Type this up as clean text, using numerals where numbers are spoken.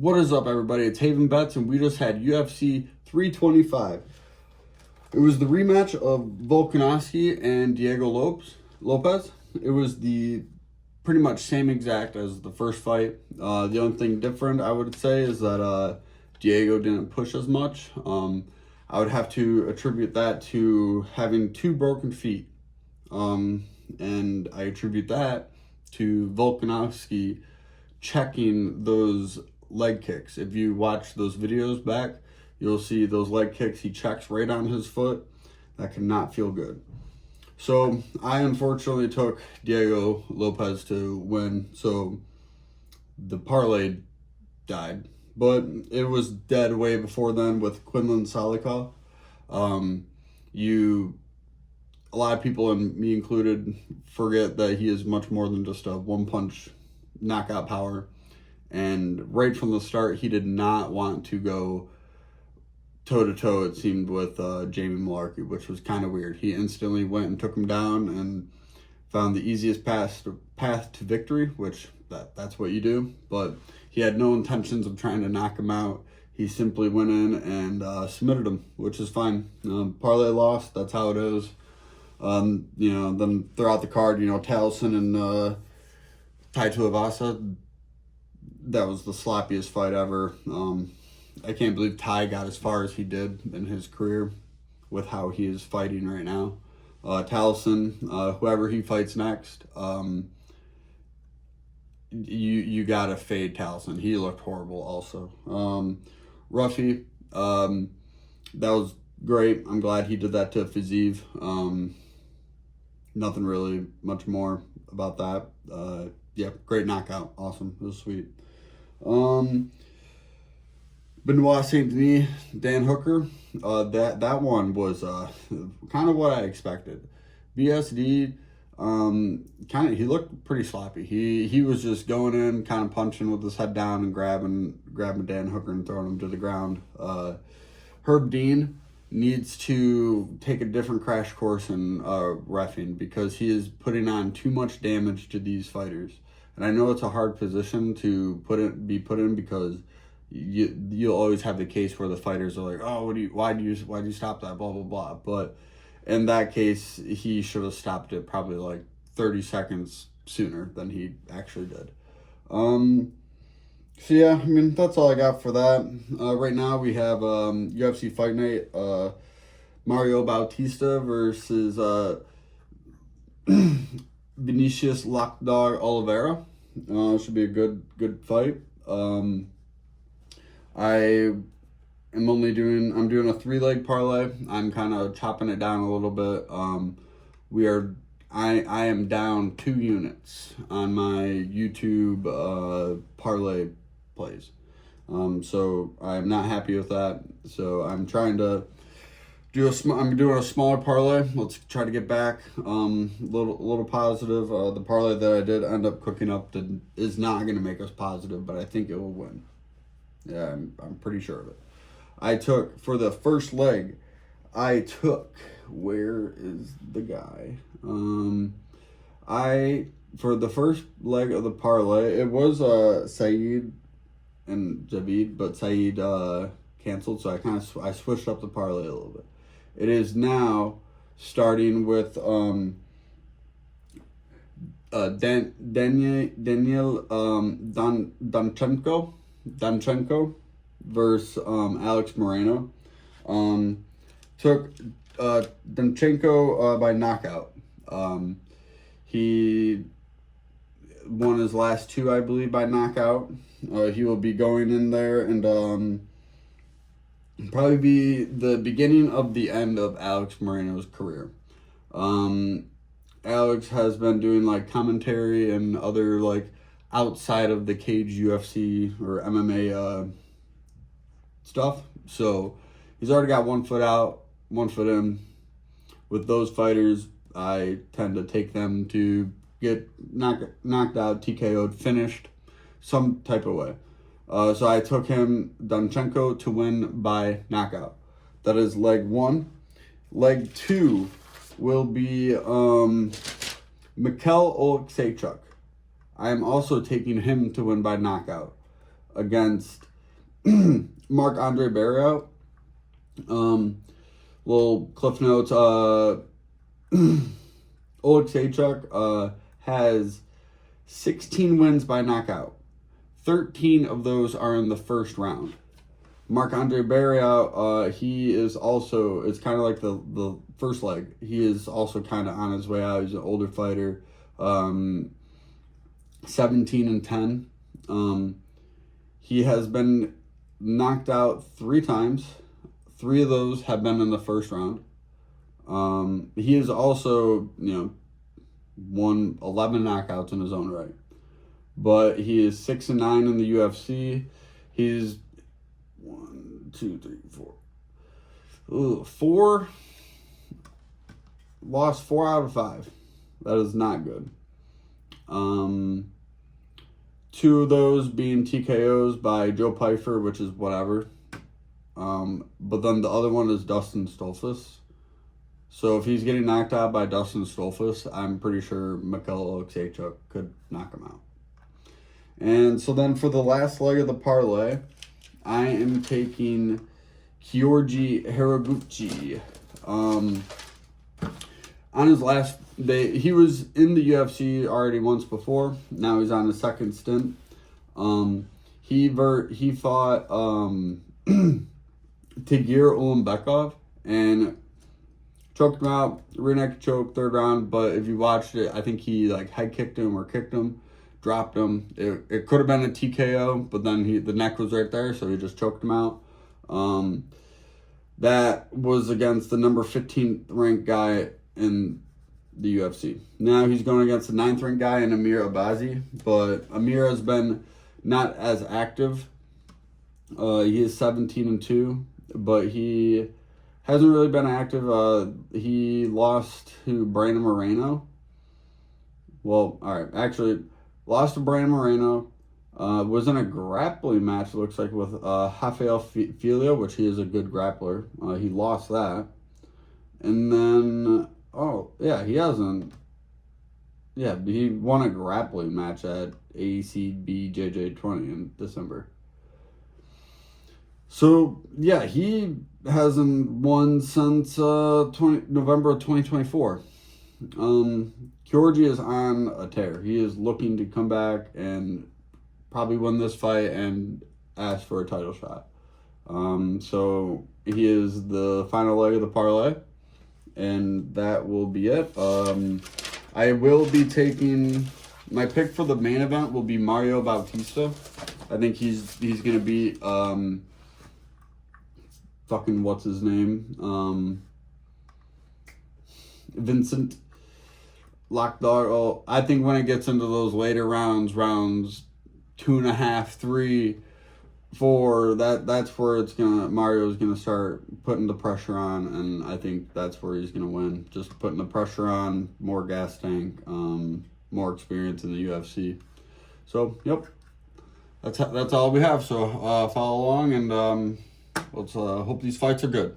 What is up, everybody? It's Haven Bets, and we just had UFC 325. It was the rematch of Volkanovski and Diego Lopez. It was the pretty much same exact as the first fight. The only thing different, I would say, is that Diego didn't push as much. I would have to attribute that to having two broken feet. And I attribute that to Volkanovski checking those leg kicks. If you watch those videos back, you'll see those leg kicks he checks right on his foot. That cannot feel good. So I unfortunately took Diego Lopez to win. So the parlay died, but it was dead way before then with Quinlan Salikov. A lot of people, and me included, forget that he is much more than just a one-punch knockout power. And right from the start, he did not want to go toe-to-toe, it seemed, with Jamie Malarkey, which was kind of weird. He instantly went and took him down and found the easiest path to victory, which that's what you do. But he had no intentions of trying to knock him out. He simply went in and submitted him, which is fine. Parlay lost, that's how it is. Then throughout the card, Taliesin and Tai Tuivasa, that was the sloppiest fight ever. I can't believe Ty got as far as he did in his career with how he is fighting right now. Taliesin, whoever he fights next, you gotta fade Taliesin. He looked horrible also. Ruffy, that was great. I'm glad he did that to Fiziev. Nothing really much more about that. Yeah, great knockout. Awesome. It was sweet. Benoit Saint Denis, Dan Hooker. That one was kind of what I expected. BSD, he looked pretty sloppy. He was just going in, kind of punching with his head down and grabbing Dan Hooker and throwing him to the ground. Herb Dean needs to take a different crash course in reffing, because he is putting on too much damage to these fighters. And I know it's a hard position to be put in, because you'll always have the case where the fighters are like, oh, why do you stop that, blah blah blah. But in that case, he should have stopped it probably like 30 seconds sooner than he actually did. So yeah, I mean, that's all I got for that. Right now we have UFC Fight Night, Mario Bautista versus Vinicius Lockdog Oliveira. Should be a good fight. I'm doing a 3-leg parlay. I'm kind of chopping it down a little bit. I am down 2 units on my YouTube parlay plays. So I'm not happy with that. So I'm trying to I'm doing a smaller parlay. Let's try to get back little positive. The parlay that I did end up cooking up is not going to make us positive, but I think it will win. Yeah, I'm pretty sure of it. I took, for the first leg, where is the guy? For the first leg of the parlay, it was Saeed and Javid, but Saeed canceled, so I switched up the parlay a little bit. It is now starting with Daniel Danchenko versus Alex Moreno. Took Danchenko by knockout. He won his last 2, I believe, by knockout. He will be going in there and probably be the beginning of the end of Alex Moreno's career. Alex has been doing like commentary and other like outside of the cage UFC or MMA stuff. So he's already got 1 foot out, 1 foot in. With those fighters, I tend to take them to get knocked out, TKO'd, finished, some type of way. So I took him, Danchenko, to win by knockout. That is leg 1. Leg 2 will be Mikhail Oleksiejczuk. I am also taking him to win by knockout against Marc-Andre Barrios. Little cliff notes. Oleksiejczuk has 16 wins by knockout. 13 of those are in the first round. Marc-Andre Barrios, he is also, it's kind of like the first leg. He is also kind of on his way out. He's an older fighter. 17-10. He has been knocked out 3 times. 3 of those have been in the first round. He is also, won 11 knockouts in his own right. But he is 6-9 in the UFC. He's 4 lost 4 out of 5. That is not good. 2 of those being TKOs by Joe Pyfer, which is whatever. But then the other one is Dustin Stoltzfus. So if he's getting knocked out by Dustin Stoltzfus, I'm pretty sure Mikhail Oleksiejczuk could knock him out. And so then for the last leg of the parlay, I am taking Giorgi Haraguchi. On his last day, he was in the UFC already once before. Now he's on his second stint. He fought Tagir Ulanbekov and choked him out, rear naked choke, 3rd round. But if you watched it, I think he head kicked him or kicked him, dropped him. It could have been a TKO, but then the neck was right there, so he just choked him out. That was against the number 15th ranked guy in the UFC. Now he's going against the 9th ranked guy in Amir Abazi, but Amir has been not as active. He is 17-2, but he hasn't really been active. He lost to Brandon Moreno. Well, all right, actually lost to Brandon Moreno. Was in a grappling match, it looks like, with Rafael Filho, which he is a good grappler. He lost that. And then, he hasn't. Yeah, he won a grappling match at ACB JJ20 in December. So, yeah, he hasn't won since November of 2024. Giorgi is on a tear. He is looking to come back and probably win this fight and ask for a title shot. So he is the final leg of the parlay, and that will be it. I will be taking my pick for the main event will be Mario Bautista. I think he's gonna beat what's his name, Vincent Lockdar. I think when it gets into those later rounds 2.5, 3, 4, that's where Mario's gonna start putting the pressure on, and I think that's where he's gonna win. Just putting the pressure on, more gas tank, more experience in the UFC. So, yep, that's all we have. So follow along, and let's hope these fights are good.